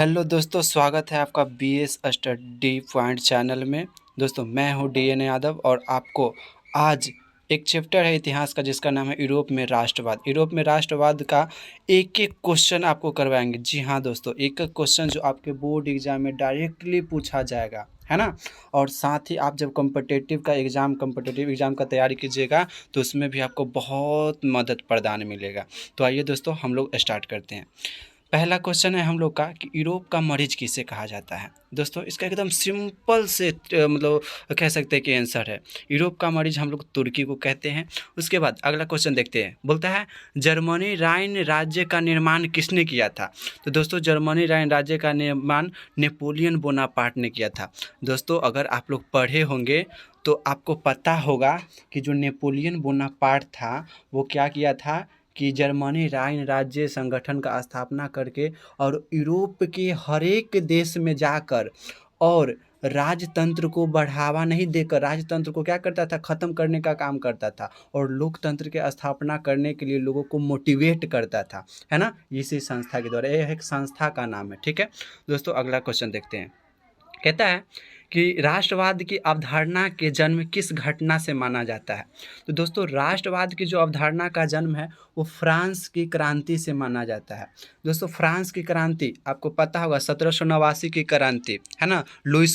Hello दोस्तों, स्वागत है आपका बीएस स्टडी पॉइंट चैनल में। दोस्तों मैं हूं डीएन यादव और आपको आज एक चैप्टर है इतिहास का जिसका नाम है यूरोप में राष्ट्रवाद। यूरोप में राष्ट्रवाद का एक एक क्वेश्चन आपको करवाएंगे। जी हाँ दोस्तों, एक एक क्वेश्चन जो आपके बोर्ड एग्जाम में डायरेक्टली पूछा जाएगा, है ना। और साथ ही आप जब कॉम्पिटिटिव एग्ज़ाम का तैयारी कीजिएगा तो उसमें भी आपको बहुत मदद प्रदान मिलेगा। तो आइए दोस्तों, हम लोग स्टार्ट करते हैं। पहला क्वेश्चन है हम लोग का कि यूरोप का मरीज किसे कहा जाता है। दोस्तों इसका एकदम सिंपल से मतलब कह सकते हैं कि आंसर है, यूरोप का मरीज हम लोग तुर्की को कहते हैं। उसके बाद अगला क्वेश्चन देखते हैं, बोलता है जर्मनी राइन राज्य का निर्माण किसने किया था। तो दोस्तों जर्मनी राइन राज्य का निर्माण नेपोलियन बोनापार्ट ने किया था। दोस्तों अगर आप लोग पढ़े होंगे तो आपको पता होगा कि जो नेपोलियन बोनापार्ट था वो क्या किया था कि जर्मनी राइन राज्य संगठन का स्थापना करके और यूरोप के हर एक देश में जाकर और राजतंत्र को बढ़ावा नहीं देकर राजतंत्र को क्या करता था, ख़त्म करने का काम करता था और लोकतंत्र की स्थापना करने के लिए लोगों को मोटिवेट करता था, है ना। इसी संस्था के द्वारा, यह एक संस्था का नाम है, ठीक है दोस्तों। अगला क्वेश्चन देखते हैं, कहता है कि राष्ट्रवाद की अवधारणा के जन्म किस घटना से माना जाता है। तो दोस्तों राष्ट्रवाद की जो अवधारणा का जन्म है वो फ्रांस की क्रांति से माना जाता है। दोस्तों फ्रांस की क्रांति आपको पता होगा 1789 की क्रांति, है ना। लुई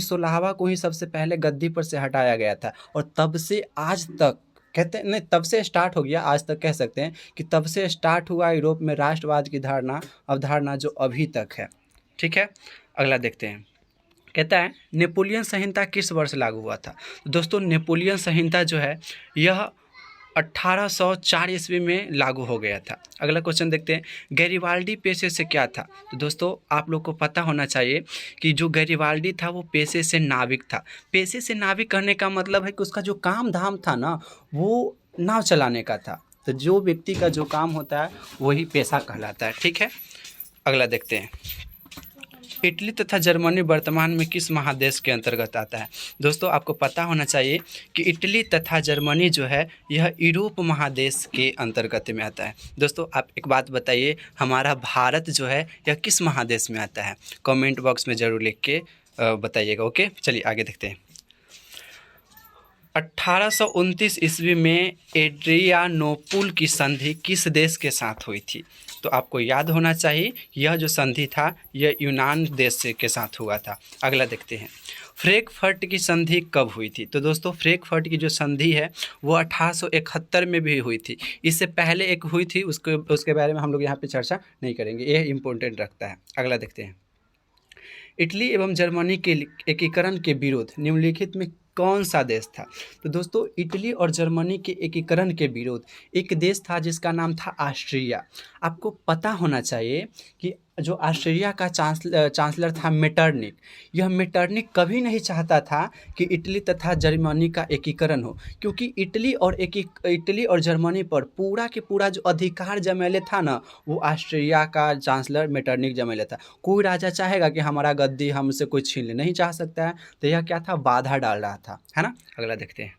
सोलहवा को ही सबसे पहले गद्दी पर से हटाया गया था और तब से आज तक कहते हैं, नहीं तब से स्टार्ट हो गया, आज तक कह सकते हैं कि तब से स्टार्ट हुआ यूरोप में राष्ट्रवाद की अवधारणा जो अभी तक है, ठीक है। अगला देखते हैं, कहता है नेपोलियन संहिता किस वर्ष लागू हुआ था। तो दोस्तों नेपोलियन संहिता जो है यह 1804 ईस्वी में लागू हो गया था। अगला क्वेश्चन देखते हैं, गैरिबाल्डी पेशे से क्या था। तो दोस्तों आप लोग को पता होना चाहिए कि जो गैरिबाल्डी था वो पेशे से नाविक था। पेशे से नाविक करने का मतलब है कि उसका जो काम धाम था ना वो नाव चलाने का था। तो जो व्यक्ति का जो काम होता है वही पेशा कहलाता है, ठीक है। अगला देखते हैं, इटली तथा जर्मनी वर्तमान में किस महादेश के अंतर्गत आता है। दोस्तों आपको पता होना चाहिए कि इटली तथा जर्मनी जो है यह यूरोप महादेश के अंतर्गत में आता है। दोस्तों आप एक बात बताइए, हमारा भारत जो है यह किस महादेश में आता है, कमेंट बॉक्स में ज़रूर लिख के बताइएगा। ओके चलिए आगे देखते हैं। 1829 ईस्वी में एड्रियानोपुल की संधि किस देश के साथ हुई थी। तो आपको याद होना चाहिए यह जो संधि था यह यूनान देश के साथ हुआ था। अगला देखते हैं, फ्रैंकफर्ट की संधि कब हुई थी। तो दोस्तों फ्रैंकफर्ट की जो संधि है वो 1871 में भी हुई थी। इससे पहले एक हुई थी, उसके बारे में हम लोग यहाँ पे चर्चा नहीं करेंगे, यह इम्पोर्टेंट रखता है। अगला देखते हैं, इटली एवं जर्मनी के एकीकरण के विरोध निम्नलिखित में कौन सा देश था। तो दोस्तों इटली और जर्मनी के एकीकरण के विरोध एक देश था जिसका नाम था ऑस्ट्रिया। आपको पता होना चाहिए कि जो ऑस्ट्रिया का चांसलर था मेटरनिक, यह मेटरनिक कभी नहीं चाहता था कि इटली तथा जर्मनी का एकीकरण हो, क्योंकि इटली और जर्मनी पर पूरा के पूरा जो अधिकार जमैले था ना वो ऑस्ट्रिया का चांसलर मेटरनिक जमैले था। कोई राजा चाहेगा कि हमारा गद्दी हमसे कोई छीन ले, नहीं चाह सकता है, तो यह क्या था, बाधा डाल रहा था, है ना। अगला देखते हैं,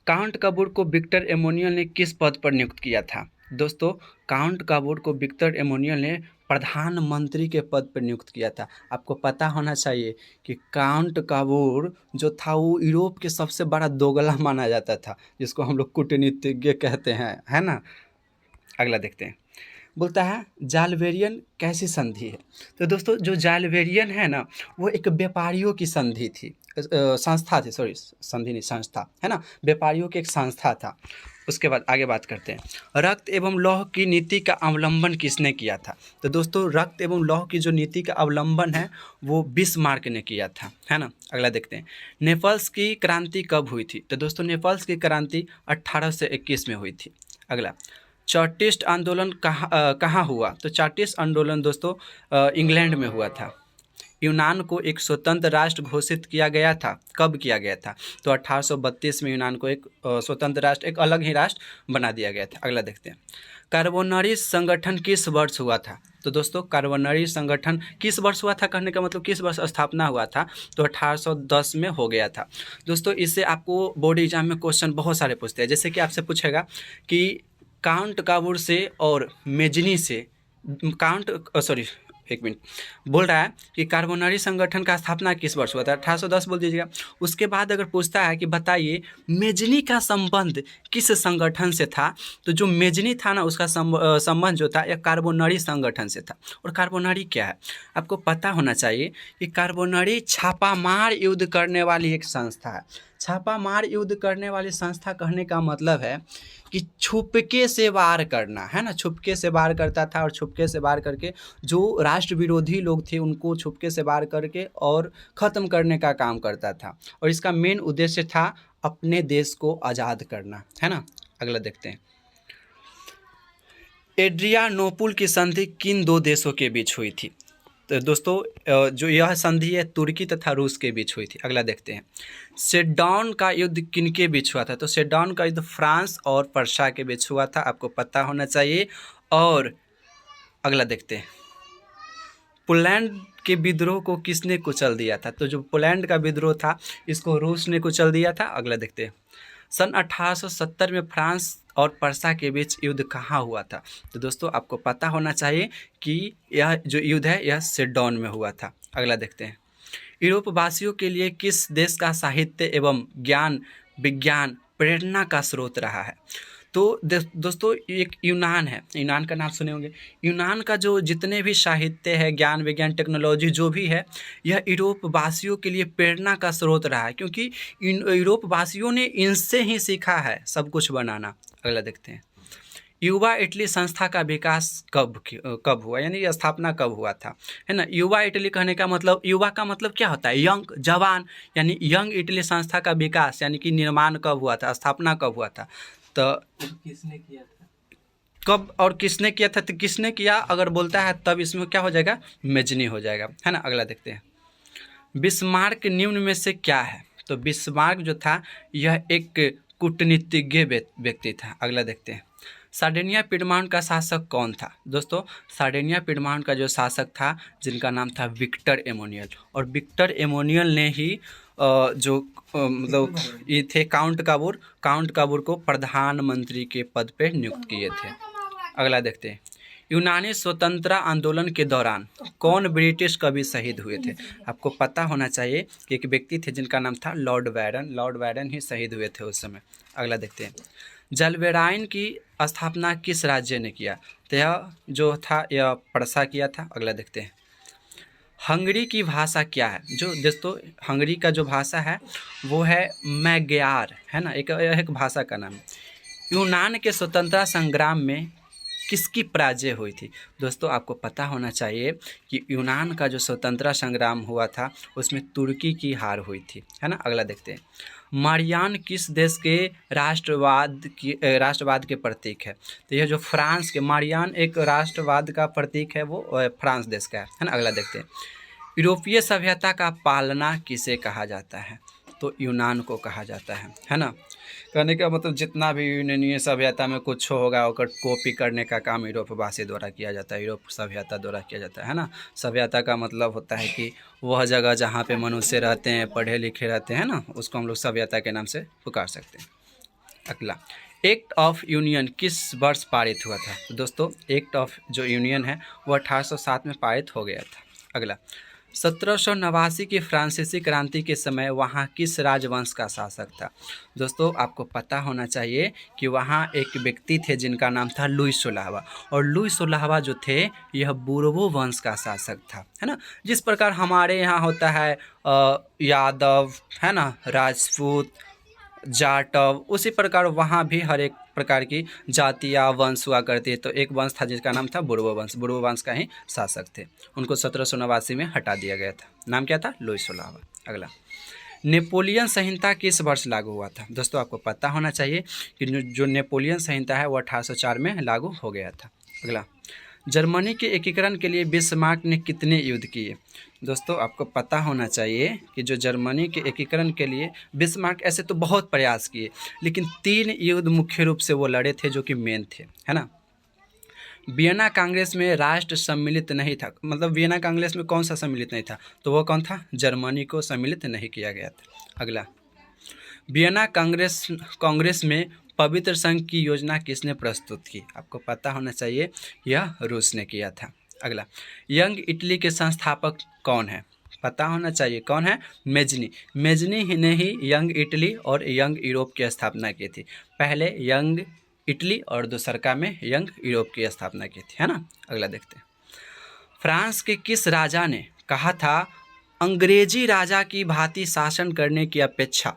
काउंट कबूर को विक्टर एमोनियल ने किस पद पर नियुक्त किया था। दोस्तों काउंट कबूर को विक्टर एमोनियल ने प्रधानमंत्री के पद पर नियुक्त किया था। आपको पता होना चाहिए कि काउंट कबूर जो था वो यूरोप के सबसे बड़ा दोगला माना जाता था, जिसको हम लोग कूटनीतिज्ञ कहते हैं, है ना। अगला देखते हैं, बोलता है जालवेरियन कैसी संधि है। तो दोस्तों जो जालवेरियन है ना वो एक व्यापारियों की संधि थी, संस्था थी, सॉरी संधि नहीं संस्था, है ना, व्यापारियों की एक संस्था था। उसके बाद आगे बात करते हैं, रक्त एवं लौह की नीति का अवलंबन किसने किया था। तो दोस्तों रक्त एवं लौह की जो नीति का अवलंबन है वो बिस्मार्क ने किया था, है ना। अगला देखते हैं, नेपल्स की क्रांति कब हुई थी। तो दोस्तों नेपल्स की क्रांति 1821 में हुई थी। अगला, चार्टिस्ट आंदोलन कहाँ हुआ। तो चार्टिस्ट आंदोलन दोस्तों इंग्लैंड में हुआ था। यूनान को एक स्वतंत्र राष्ट्र घोषित किया गया था, कब किया गया था। तो 1832 में यूनान को एक स्वतंत्र राष्ट्र, एक अलग ही राष्ट्र बना दिया गया था। अगला देखते हैं, कार्बोनरी संगठन किस वर्ष हुआ था। तो दोस्तों कार्बोनरी संगठन किस वर्ष हुआ था, कहने का मतलब किस वर्ष स्थापना हुआ था। तो 1810 में हो गया था। दोस्तों इससे आपको बोर्ड एग्जाम में क्वेश्चन बहुत सारे पूछते हैं, जैसे कि आपसे पूछेगा कि काउंट काबूर से और मेजनी से एक मिनट, बोल रहा है कि कार्बोनरी संगठन का स्थापना किस वर्ष हुआ था? 1810 बोल दीजिएगा। उसके बाद अगर पूछता है कि बताइए मेजनी का संबंध किस संगठन से था, तो जो मेजनी था ना उसका संबंध जो था यह कार्बोनरी संगठन से था। और कार्बोनरी क्या है आपको पता होना चाहिए कि कार्बोनरी छापामार युद्ध करने वाली एक संस्था है। छापामार युद्ध करने वाली संस्था कहने का मतलब है कि छुपके से वार करना, है ना, छुपके से वार करता था और छुपके से वार करके जो राष्ट्र विरोधी लोग थे उनको छुपके से वार करके और ख़त्म करने का काम करता था। और इसका मेन उद्देश्य था अपने देश को आज़ाद करना, है ना। अगला देखते हैं, एड्रियानोपुल की संधि किन दो देशों के बीच हुई थी? तो दोस्तों जो यह संधि है तुर्की तथा रूस के बीच हुई थी। अगला देखते हैं, सेडान का युद्ध किनके बीच हुआ था? तो सेडान का युद्ध फ्रांस और पर्शिया के बीच हुआ था, आपको पता होना चाहिए। और अगला देखते हैं, पोलैंड के विद्रोह को किसने कुचल दिया था? तो जो पोलैंड का विद्रोह था इसको रूस ने कुचल दिया था। अगला देखते हैं, सन 1870 में फ्रांस और पर्शिया के बीच युद्ध कहाँ हुआ था? तो दोस्तों आपको पता होना चाहिए कि यह जो युद्ध है यह सेडोन में हुआ था। अगला देखते हैं, यूरोप वासियों के लिए किस देश का साहित्य एवं ज्ञान विज्ञान प्रेरणा का स्रोत रहा है? तो दोस्तों एक यूनान है, यूनान का नाम सुने होंगे। यूनान का जो जितने भी साहित्य है, ज्ञान विज्ञान टेक्नोलॉजी जो भी है, यह यूरोप वासियों के लिए प्रेरणा का स्रोत रहा है, क्योंकि यूरोप वासियों ने इनसे ही सीखा है सब कुछ बनाना। अगला देखते हैं, युवा इटली संस्था का विकास कब हुआ, यानी स्थापना कब हुआ था, है ना। युवा इटली कहने का मतलब, युवा का मतलब क्या होता है? यंग, जवान, यानी यंग इटली संस्था का विकास यानी कि निर्माण कब हुआ था, स्थापना कब हुआ था? तो किसने किया था, कब और किसने किया था? तो किसने किया अगर बोलता है तब इसमें क्या हो जाएगा? मेजनी हो जाएगा, है ना। अगला देखते हैं, बिस्मार्क निम्न में से क्या है? तो बिस्मार्क जो था यह एक कूटनीतिज्ञ व्यक्ति था। अगला देखते हैं, सार्डिनिया पिडमाउंट का शासक कौन था? दोस्तों सार्डिनिया पिडमाउंट का जो शासक था जिनका नाम था विक्टर एमोनियल। और विक्टर एमोनियल ने ही मतलब ये थे काउंट काबूर को प्रधानमंत्री के पद पे नियुक्त किए थे। अगला देखते हैं, यूनानी स्वतंत्रता आंदोलन के दौरान कौन ब्रिटिश कवि शहीद हुए थे? आपको पता होना चाहिए कि एक व्यक्ति थे जिनका नाम था लॉर्ड बैरन ही शहीद हुए थे उस समय। अगला देखते हैं, जलवेराइन की स्थापना किस राज्य ने किया? तो यह जो था यह पर्शिया किया था। अगला देखते हैं, हंगरी की भाषा क्या है? जो दोस्तों हंगरी का जो भाषा है वो है मैग्यार, है ना, एक भाषा का नाम है। यूनान के स्वतंत्रता संग्राम में किसकी पराजय हुई थी? दोस्तों आपको पता होना चाहिए कि यूनान का जो स्वतंत्रता संग्राम हुआ था उसमें तुर्की की हार हुई थी, है ना। अगला देखते हैं, मारियान किस देश के राष्ट्रवाद के प्रतीक है? तो यह जो फ्रांस के मारियान एक राष्ट्रवाद का प्रतीक है वो फ्रांस देश का है ना। अगला देखते हैं, यूरोपीय सभ्यता का पालना किसे कहा जाता है? तो यूनान को कहा जाता है ना। कहने का मतलब जितना भी यूनानी सभ्यता में कुछ होगा और कॉपी करने का काम यूरोपवासी द्वारा किया जाता है, यूरोप सभ्यता द्वारा किया जाता है ना। सभ्यता का मतलब होता है कि वह जगह जहाँ पे मनुष्य रहते हैं, पढ़े लिखे रहते हैं ना, उसको हम लोग सभ्यता के नाम से पुकार सकते हैं। अगला, एक्ट ऑफ यूनियन किस वर्ष पारित हुआ था? तो दोस्तों एक्ट ऑफ जो यूनियन है वो 1807 में पारित हो गया था। अगला, 1789 की फ्रांसीसी क्रांति के समय वहाँ किस राजवंश का शासक था? दोस्तों आपको पता होना चाहिए कि वहाँ एक व्यक्ति थे जिनका नाम था लुई सोलहवां। और लुई सोलहवां जो थे यह बोर्बो वंश का शासक था, है ना। जिस प्रकार हमारे यहाँ होता है यादव, है ना, राजपूत, जाटव, उसी प्रकार वहाँ भी हर एक प्रकार की जातियाँ वंश हुआ करती है। तो एक वंश था जिसका नाम था बोर्बो वंश का ही शासक थे। उनको 1789 में हटा दिया गया था। नाम क्या था? लुई सोलहवां। अगला, नेपोलियन संहिता किस वर्ष लागू हुआ था? दोस्तों आपको पता होना चाहिए कि जो नेपोलियन संहिता है वो 1804 में लागू हो गया था। अगला, जर्मनी के एकीकरण के लिए बिस्मार्क ने कितने युद्ध किए? दोस्तों आपको पता होना चाहिए कि जो जर्मनी के एकीकरण के लिए बिस्मार्क ऐसे तो बहुत प्रयास किए, लेकिन 3 युद्ध मुख्य रूप से वो लड़े थे जो कि मेन थे, है ना। वियना कांग्रेस में राष्ट्र सम्मिलित नहीं था, मतलब वियना कांग्रेस में कौन सा सम्मिलित नहीं था? तो वो कौन था? जर्मनी को सम्मिलित नहीं किया गया था। अगला, वियना कांग्रेस में पवित्र संघ की योजना किसने प्रस्तुत की? आपको पता होना चाहिए यह रूस ने किया था। अगला, यंग इटली के संस्थापक कौन है? पता होना चाहिए कौन है? मेजनी। मेजनी ही ने ही यंग इटली और यंग यूरोप की स्थापना की थी। पहले यंग इटली और दूसरका में यंग यूरोप की स्थापना की थी, है ना। अगला देखते हैं, फ्रांस के किस राजा ने कहा था अंग्रेजी राजा की भांति शासन करने की अपेक्षा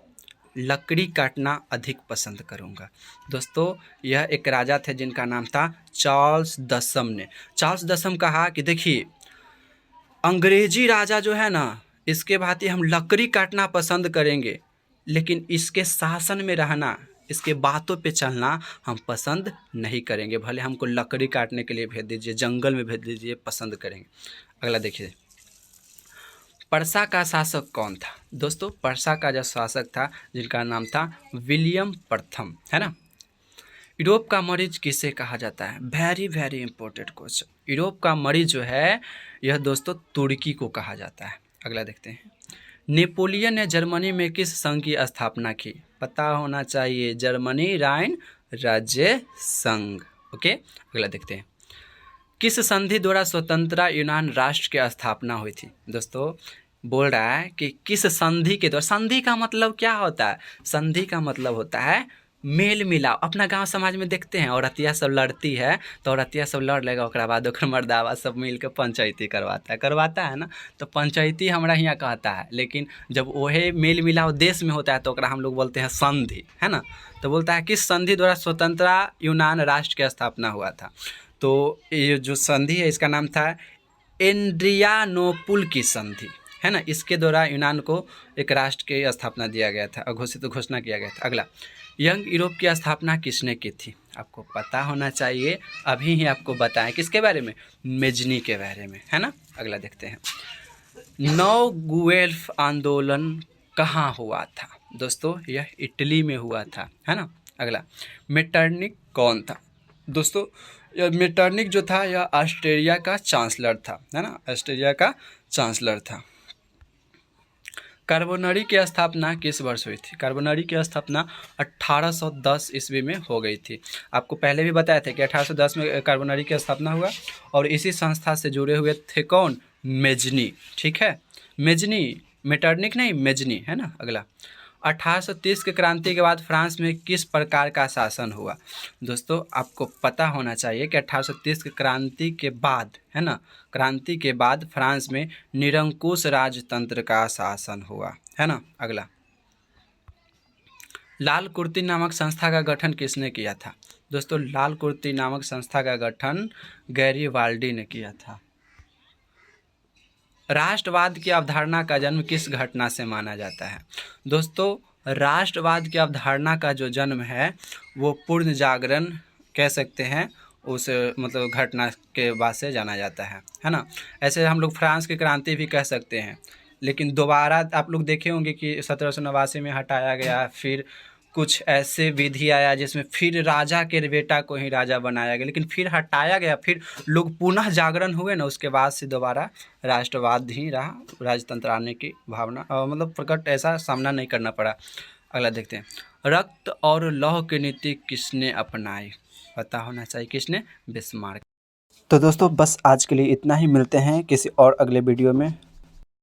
लकड़ी काटना अधिक पसंद करूंगा? दोस्तों, यह एक राजा थे जिनका नाम था चार्ल्स दसम ने। चार्ल्स दसम कहा कि देखिए, अंग्रेजी राजा जो है ना, इसके भांति हम लकड़ी काटना पसंद करेंगे, लेकिन इसके शासन में रहना, इसके बातों पे चलना हम पसंद नहीं करेंगे। भले हमको लकड़ी काटने के लिए भेज दीजिए, जंगल में भेज दीजिए, पसंद करेंगे। अगला देखिए, पर्सा का शासक कौन था? दोस्तों, पर्सा का जो शासक था जिनका नाम था विलियम प्रथम, है ना। यूरोप का मरीज किसे कहा जाता है? Very very important question. Europe का मरीज जो है यह दोस्तों तुर्की को कहा जाता है। अगला देखते हैं, नेपोलियन ने जर्मनी में किस संघ की स्थापना की? पता होना चाहिए, जर्मनी राइन राज्य संघ। ओके, अगला देखते हैं, किस संधि द्वारा स्वतंत्र यूनान राष्ट्र की स्थापना हुई थी? दोस्तों, बोल रहा है कि किस संधि के द्वारा। संधि का मतलब क्या होता है? संधि का मतलब होता है मेल मिलाप। अपना गांव समाज में देखते हैं, औरतिया सब लड़ती है तो औरतिया सब लड़ लेगा, ओकरा बाद ओकर मर्दावा सब मिल के पंचायती करवाता है ना। तो पंचायती हमारा यहाँ कहता है, लेकिन जब वही मेल मिलाप देश में होता है तो ओकरा हम लोग बोलते हैं संधि, है ना। तो बोलता है किस संधि द्वारा स्वतंत्र यूनान राष्ट्र की स्थापना हुआ था? तो ये जो संधि है इसका नाम था एड्रियानोपुल की संधि, है ना। इसके द्वारा यूनान को एक राष्ट्र की स्थापना दिया गया था, घोषणा किया गया था। अगला, यंग यूरोप की स्थापना किसने की थी? आपको पता होना चाहिए, अभी ही आपको बताएं किसके बारे में? मेजनी के बारे में, है ना। अगला देखते हैं, नौ गुएल्फ आंदोलन कहाँ हुआ था? दोस्तों, यह इटली में हुआ था, है ना। अगला, मेटरनिक कौन था? दोस्तों, यह मेटरनिक जो था यह ऑस्ट्रेलिया का चांसलर था, है ना, ऑस्ट्रेलिया का चांसलर था। कार्बोनरी की स्थापना किस वर्ष हुई थी? कार्बोनरी की स्थापना 1810 ईस्वी में हो गई थी। आपको पहले भी बताया था कि 1810 में कार्बोनरी की स्थापना हुआ, और इसी संस्था से जुड़े हुए थे कौन? मेजनी, ठीक है। मेजनी, मेटरनिक नहीं, मेजनी, है ना। अगला, 1830 के क्रांति के बाद फ्रांस में किस प्रकार का शासन हुआ? दोस्तों, आपको पता होना चाहिए कि 1830 के क्रांति के बाद, है ना, क्रांति के बाद फ्रांस में निरंकुश राजतंत्र का शासन हुआ, है ना। अगला, लाल कुर्ती नामक संस्था का गठन किसने किया था? दोस्तों, लाल कुर्ती नामक संस्था का गठन गैरिबाल्डी ने किया था। राष्ट्रवाद की अवधारणा का जन्म किस घटना से माना जाता है? दोस्तों, राष्ट्रवाद की अवधारणा का जो जन्म है वो पूर्ण जागरण कह सकते हैं, उस मतलब घटना के बाद से जाना जाता है ना। ऐसे हम लोग फ्रांस की क्रांति भी कह सकते हैं, लेकिन दोबारा आप लोग देखे होंगे कि 1789 में हटाया गया, फिर कुछ ऐसे विधि आया जिसमें फिर राजा के बेटा को ही राजा बनाया गया, लेकिन फिर हटाया गया, फिर लोग पुनः जागरण हुए ना, उसके बाद से दोबारा राष्ट्रवाद ही रहा, राजतंत्र आने की भावना मतलब प्रकट ऐसा सामना नहीं करना पड़ा। अगला देखते हैं, रक्त और लौह की नीति किसने अपनाई? पता होना चाहिए किसने? बिस्मार्क। तो दोस्तों, बस आज के लिए इतना ही, मिलते हैं किसी और अगले वीडियो में।